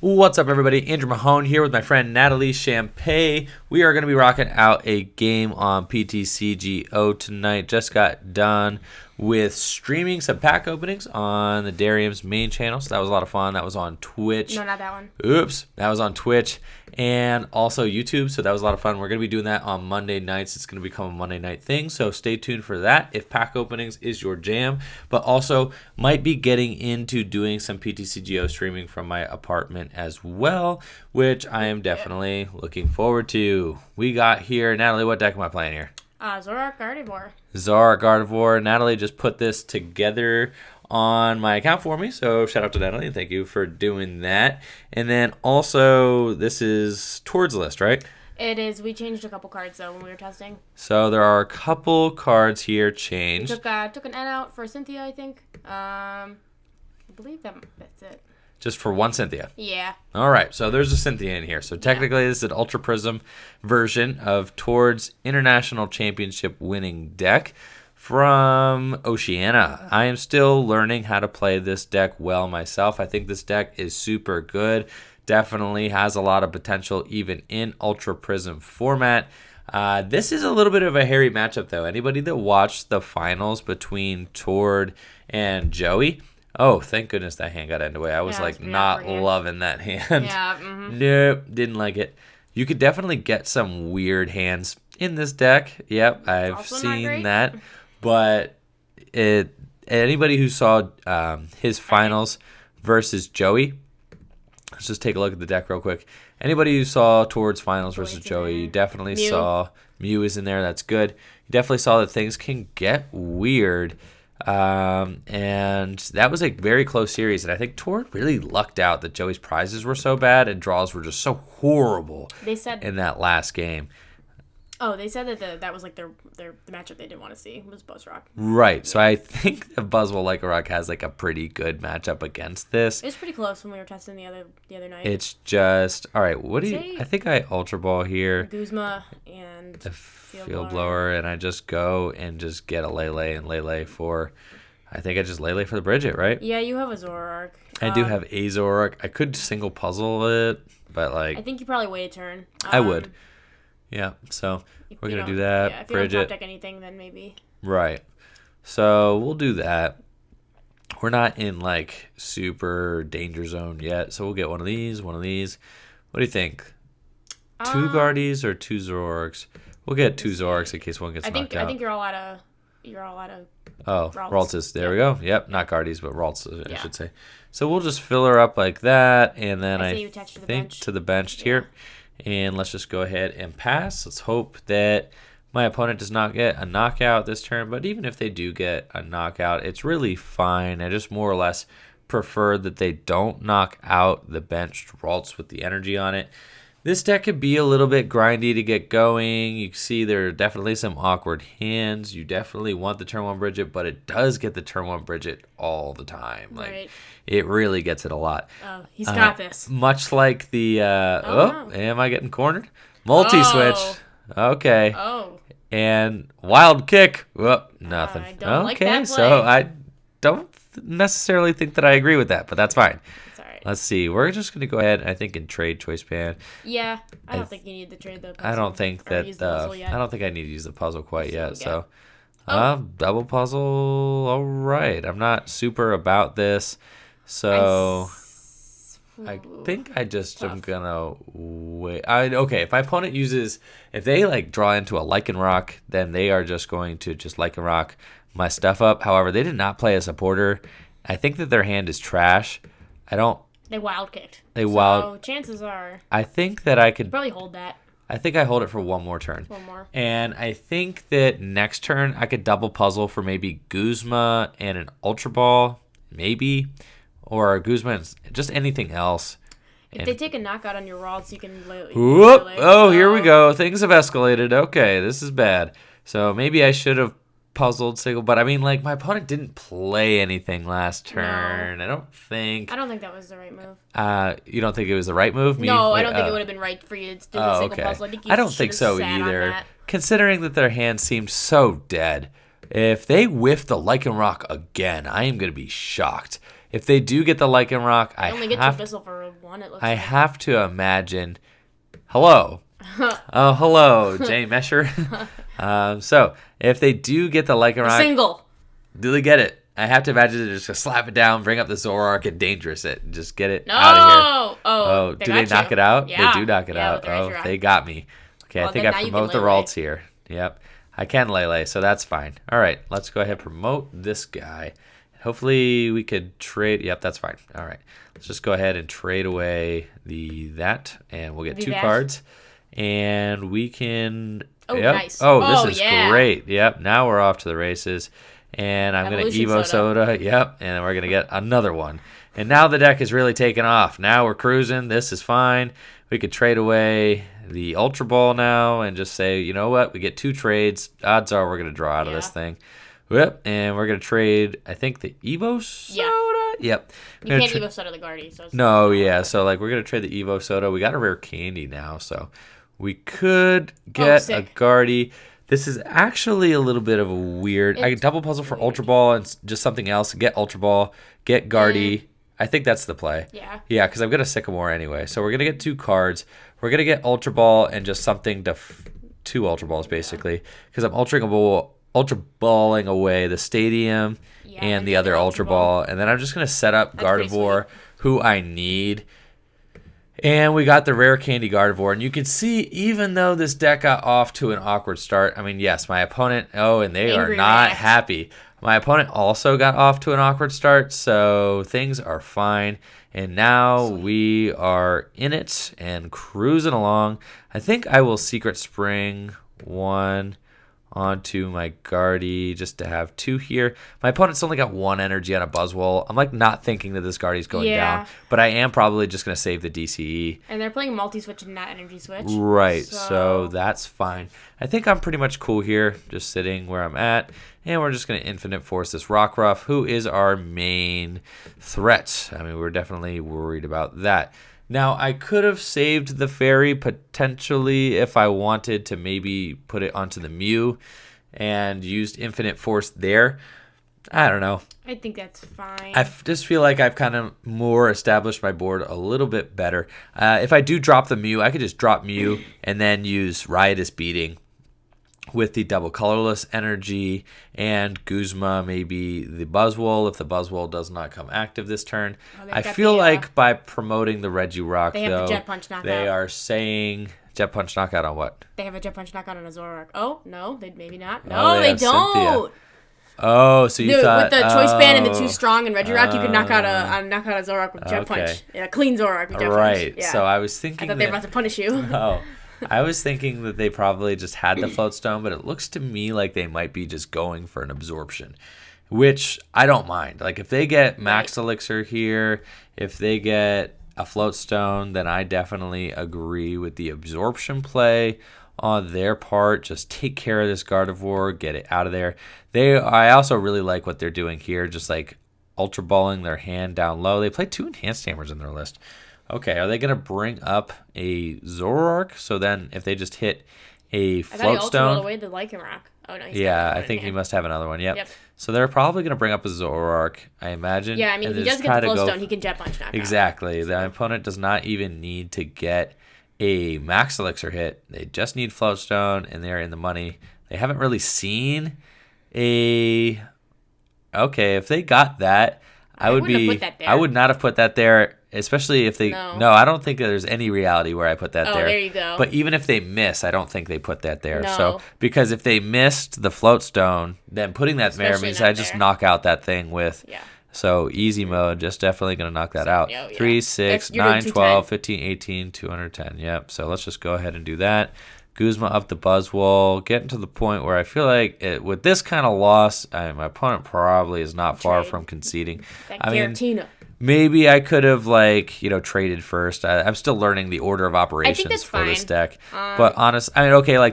What's up, everybody? Andrew Mahone here with my friend Natalie Champagne. We are going to be rocking out a game on PTCGO tonight. Just got done with streaming some pack openings on the Darium's main channel, so that was a lot of fun. That was on Twitch. No, not that one. Oops. That was on Twitch and also YouTube, so that was a lot of fun. We're going to be doing that on Monday nights. It's going to become a Monday night thing, so stay tuned for that if pack openings is your jam. But also might be getting into doing some PTCGO streaming from my apartment as well, which I am definitely looking forward to. We got here, Natalie, what deck am I playing here? Zoroark Gardevoir. Zoroark Gardevoir. Natalie just put this together on my account for me, so shout out to Natalie and thank you for doing that. And then also, this is towards the list, right? It is. We changed a couple cards though when we were testing. So there are a couple cards here changed. We took an N out for Cynthia, I think. I believe that's it. Just for one Cynthia. Yeah. All right, so there's a Cynthia in here. So technically, this is an Ultra Prism version of Tord's International Championship winning deck from Oceania. I am still learning how to play this deck well myself. I think this deck is super good. Definitely has a lot of potential even in Ultra Prism format. This is a little bit of a hairy matchup, though. Anybody that watched the finals between Tord and Joey... Oh, thank goodness that hand got end away. I was not loving that hand. Yeah. Nope, didn't like it. You could definitely get some weird hands in this deck. Yep, I've Also seen that. But anybody who saw his finals versus Joey, let's just take a look at the deck real quick. Anybody who saw Tord's finals versus Joey, you definitely saw Mew is in there. That's good. You definitely saw that things can get weird. And that was a very close series, and I think Tord really lucked out that Joey's prizes were so bad and draws were just so horrible. They said in that last game. Oh, they said that that was like the matchup they didn't want to see was Buzzrock. Right. Yeah. So I think that Buzzwole Lycanroc has like a pretty good matchup against this. It was pretty close when we were testing the other night. It's just all right. What do you? I think I Ultra Ball here. Guzma and the Field Blower, and I just go and just get a Lele and Lele for. I think I just Lele for the Bridget, right? Yeah, you have a Zoroark. I do have a Zoroark. I could single puzzle it, but like I think you probably wait a turn. I would. Yeah, so we're going to do that. Yeah, if you Bridget. don't top deck anything, then maybe. Right. So we'll do that. We're not in, like, super danger zone yet, so we'll get one of these, one of these. What do you think? 2 Guardies or 2 Zoroarks? We'll get 2 Zoroarks in case one gets knocked out. I think you're all out of... Ralts. There we go. Yep, not Guardies, but Ralts, I should say. So we'll just fill her up like that, and then I think to the bench here. And let's just go ahead and pass. Let's hope that my opponent does not get a knockout this turn. But even if they do get a knockout, it's really fine. I just more or less prefer that they don't knock out the benched Ralts with the energy on it. This deck could be a little bit grindy to get going. You can see there are definitely some awkward hands. You definitely want the turn 1 Bridget, but it does get the turn 1 Bridget all the time. Like, it really gets it a lot. Oh, he's got this. Much like the, am I getting cornered? Multi-switch. Okay. Oh. And wild kick. Whoop, nothing. I don't like that play. So I don't necessarily think that I agree with that, but that's fine. Let's see. We're just going to go ahead, I think, and trade Choice Band. Yeah. I don't think you need to trade the puzzle. I don't think that... I don't think I need to use the puzzle quite yet. So, double puzzle. All right. I'm not super about this. So, I think I just am going to wait. Okay. If my opponent uses... If they, like, draw into a Lycanroc, then they are just going to just Lycanroc my stuff up. However, they did not play a supporter. I think that their hand is trash. They wild kicked. So chances are. I think that I could probably hold that. I think I hold it for one more turn. One more. And I think that next turn I could double puzzle for maybe Guzma and an Ultra Ball, maybe, or Guzma and just anything else. If they take a knockout on your Ralts, you can. Whoop! Oh, here we go. Things have escalated. Okay, this is bad. So maybe I should have puzzled single, but I mean, like, my opponent didn't play anything last turn. No. I don't think that was the right move. You don't think it was the right move? No, I don't think it would have been right for you to do the single puzzle. I don't think so either. Considering that their hand seemed so dead. If they whiff the Lycanroc again, I am going to be shocked. If they do get the Lycanroc, I only get 2 Bissell for 1, it looks like. have to imagine. Hello. Oh, hello, Jay Mesher. So, if they do get the Lycanroc... Single. Do they get it? I have to imagine they're just going to slap it down, bring up the Zoroark, and dangerous it. And just get it out of here. Oh, do they knock it out? Yeah. They do knock it out. Oh, they got me. Okay, well, I think I promote the Ralts here. Yep. I can Lele, so that's fine. All right, let's go ahead and promote this guy. Hopefully we could trade. Yep, that's fine. All right, let's just go ahead and trade away that, and we'll get 2 cards. And we can... Oh, nice. Oh, this is great. Yep, now we're off to the races. And I'm going to Evo Soda. Yep, and then we're going to get another one. And now the deck is really taking off. Now we're cruising. This is fine. We could trade away the Ultra Ball now and just say, you know what? We get 2 trades. Odds are we're going to draw out of this thing. Yep, and we're going to trade, I think, the Evo Soda? Yep. You can't Evo Soda the Guardy. So no, yeah. So, like, we're going to trade the Evo Soda. We got a rare candy now, so we could get a Guardy. This is actually a little bit of a weird... I can double puzzle for Ultra Ball and just something else. Get Ultra Ball, get Guardy. I think that's the play. Yeah. Yeah, because I've got a Sycamore anyway. So we're going to get 2 cards. We're going to get Ultra Ball and just something to... 2 Ultra Balls, basically. Because I'm Ultra Balling away the Stadium and the other Ultra Ball. And then I'm just going to set up Gardevoir, who I need. And we got the rare candy Gardevoir. And you can see, even though this deck got off to an awkward start, I mean, yes, my opponent, and they are not happy. My opponent also got off to an awkward start, so things are fine. And now we are in it and cruising along. I think I will Secret Spring 1 onto my Guardy just to have 2 here. My opponent's only got 1 energy on a Buzzwole. I'm like not thinking that this Guardy's going down, but I am probably just going to save the DCE. And they're playing multi-switch and not energy switch. Right, so that's fine. I think I'm pretty much cool here, just sitting where I'm at. And we're just going to Infinite Force this Rockruff, who is our main threat. I mean, we're definitely worried about that. Now, I could have saved the Fairy potentially if I wanted to maybe put it onto the Mew and used Infinite Force there. I don't know. I think that's fine. I just feel like I've kind of more established my board a little bit better. If I do drop the Mew, I could just drop Mew and then use Riotous Beating with the double colorless energy and Guzma, maybe the Buzzwole if the Buzzwole does not come active this turn. I feel like by promoting the Regirock, they have the Jet Punch knockout. They are saying Jet Punch knockout on what? They have a Jet Punch knockout on a Zoroark. Oh, no, maybe not. No, they don't. Cynthia. Oh, so you thought... With the Choice Band and the Too Strong and Regirock, you could knock out a Zoroark with Jet Punch. Yeah, clean Zoroark with Jet Punch. Right, yeah. So I was thinking I thought they were about to punish you. Oh. I was thinking that they probably just had the Float Stone, but it looks to me like they might be just going for an absorption, which I don't mind. Like, if they get Max Elixir here, if they get a Float Stone, then I definitely agree with the absorption play on their part. Just take care of this Gardevoir, get it out of there. I also really like what they're doing here, just like Ultra Balling their hand down low. They play 2 Enhanced Hammers in their list. Okay, are they going to bring up a Zoroark? So then if they just hit a Float Stone... away the Lycanroc. Oh, no, I think he must have another one. Yep. So they're probably going to bring up a Zoroark, I imagine. Yeah, I mean, if he does get the Float Stone, he can Jet Punch knockout. Exactly. The opponent does not even need to get a Max Elixir hit. They just need Float Stone, and they're in the money. They haven't really seen a... Okay, if they got that, I would not have put that there. Especially if they... No, I don't think there's any reality where I put that there. Oh, there you go. But even if they miss, I don't think they put that there. No. So, because if they missed the Float Stone, then putting that there means I just knock out that thing with... Yeah. So, easy mode, just definitely going to knock that out. Yeah. 3, 6, 9, 12, 15, 18, 210. Yep. So, let's just go ahead and do that. Guzma up the Buzzwole, getting to the point where I feel like with this kind of loss, my opponent probably is not far from conceding. Maybe I could have, traded first. I'm still learning the order of operations for this deck. But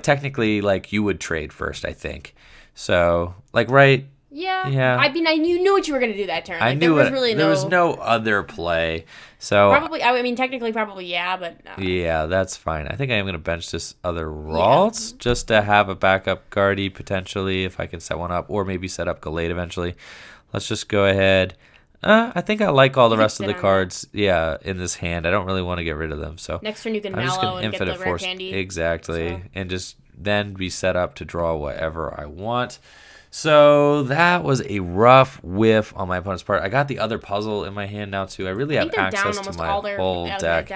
technically, you would trade first, I think. So, right? Yeah. I mean, you knew what you were going to do that turn. I knew there was no other play. So probably, technically, but no. Yeah, that's fine. I think I am going to bench this other Ralts just to have a backup Guardy potentially if I can set one up, or maybe set up Gallade eventually. Let's just go ahead. I think I like all the rest of the cards. Yeah, in this hand, I don't really want to get rid of them. So next turn you can mallow and get the rare candy. Exactly, and just then be set up to draw whatever I want. So that was a rough whiff on my opponent's part. I got the other puzzle in my hand now too. I really have access to my whole deck.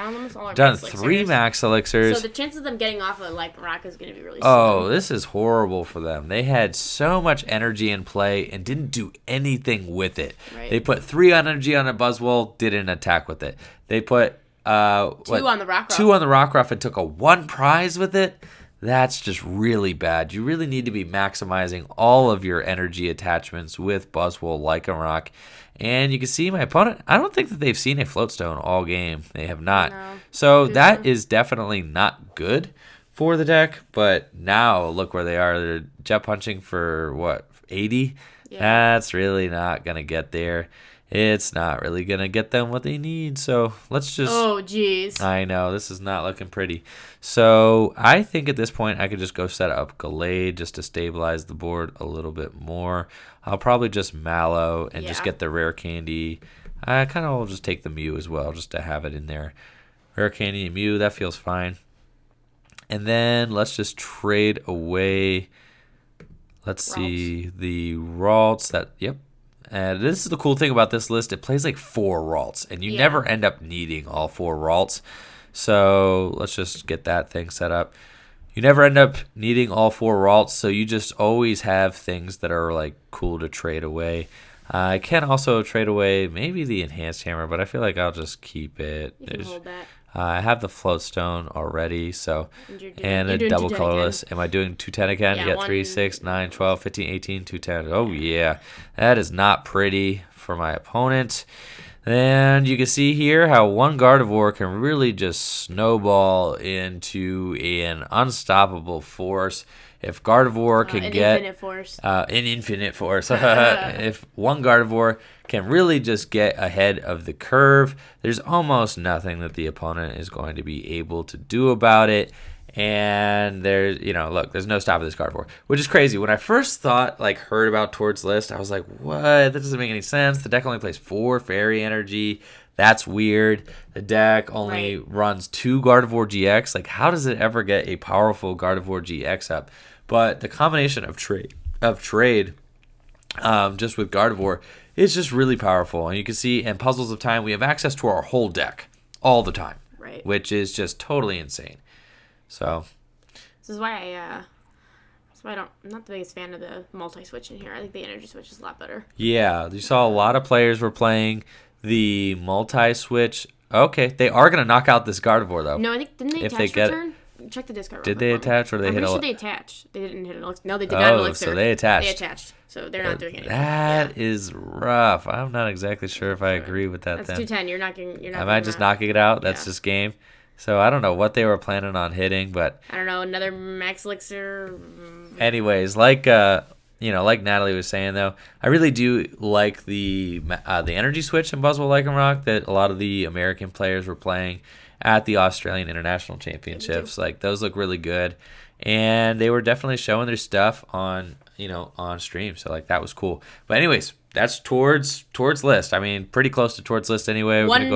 Done 3 max elixirs. So the chances of them getting off of Lycanroc is going to be really slow. Oh, this is horrible for them. They had so much energy in play and didn't do anything with it. Right. They put 3 energy on a Buzzwole, didn't attack with it. They put 2 on the Rockruff. 2 on the Rockruff and took a 1 prize with it. That's just really bad. You really need to be maximizing all of your energy attachments with Buzzwole Lycanroc. And you can see my opponent, I don't think that they've seen a Floatstone all game. They have not. No. So that is definitely not good for the deck. But now look where they are. They're jet punching for, what, 80? Yeah. That's really not going to get there. It's not really going to get them what they need. So let's just... Oh, jeez. I know. This is not looking pretty. So I think at this point I could just go set up Gallade just to stabilize the board a little bit more. I'll probably just Mallow and just get the rare candy. I kind of will just take the Mew as well just to have it in there. Rare candy and Mew, that feels fine. And then let's just trade away... Let's see. The Ralts. Yep. And this is the cool thing about this list. It plays like 4 Ralts, and you never end up needing all 4 Ralts. So let's just get that thing set up. You never end up needing all 4 Ralts, so you just always have things that are like cool to trade away. I can also trade away maybe the Enhanced Hammer, but I feel like I'll just keep it. You can hold that. I have the Floatstone already, so and a double colorless. Again. Am I doing 210 again? Yeah, you got 3, 6, 9, 12, 15, 18, 210. Oh yeah, that is not pretty for my opponent. And you can see here how one Gardevoir can really just snowball into an unstoppable force. If Gardevoir can get an infinite force, if one Gardevoir can really just get ahead of the curve, there's almost nothing that the opponent is going to be able to do about it. And there's, look, there's no stopping this Gardevoir, which is crazy. When I first heard about Tord's list, I was like, what? That doesn't make any sense. The deck only plays 4 Fairy Energy. That's weird. The deck only runs 2 Gardevoir GX. Like, how does it ever get a powerful Gardevoir GX up? But the combination of trade, just with Gardevoir, is just really powerful. And you can see in Puzzles of Time, we have access to our whole deck all the time, which is just totally insane. So this is why I'm not the biggest fan of the multi-switch in here. I think the energy switch is a lot better. Yeah, you saw a lot of players were playing the multi-switch. Okay, they are going to knock out this Gardevoir, though. No, I think, didn't they attach for turn? Check the discard. Did they attach or they hit? I'm pretty sure they attached. They didn't hit an elixir. No, they did not elixir. So they attached. They attached. So they're not doing anything. That is rough. I'm not exactly sure if I agree with that. That's 210. You're not. Am I just knocking it out? That's just game. So I don't know what they were planning on hitting, but I don't know, another max elixir. Anyways, like Natalie was saying though, I really do like the energy switch in Buzzwole Lycanroc that a lot of the American players were playing at the Australian International Championships. Like, those look really good, and they were definitely showing their stuff on stream. So like, that was cool. But anyways, that's Tord's list. I mean, pretty close to Tord's list anyway. One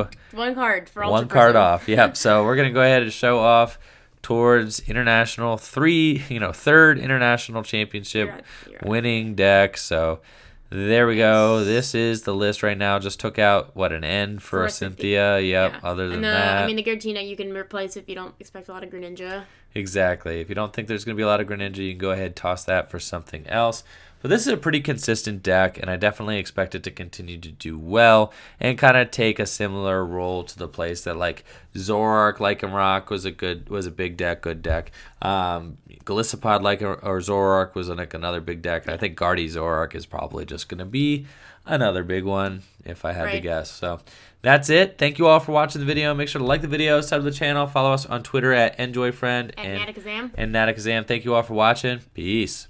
card for one card off. Yep. So we're gonna go ahead and show off Tord's international third international championship winning deck. So there we go. This is the list right now. Just took out an N for Cynthia. Yep. Yeah. Other than that, I mean, the Giratina you can replace if you don't expect a lot of Greninja. Exactly. If you don't think there's going to be a lot of Greninja, you can go ahead and toss that for something else. But this is a pretty consistent deck, and I definitely expect it to continue to do well and kind of take a similar role to the place that Zoroark Lycanroc was a big deck, good deck. Golisopod or Zoroark was another big deck. I think Guardy Zoroark is probably just going to be another big one if I had to guess. So that's it. Thank you all for watching the video. Make sure to like the video, sub to the channel, follow us on Twitter at EnjoyFriend and Natakazam. Thank you all for watching. Peace.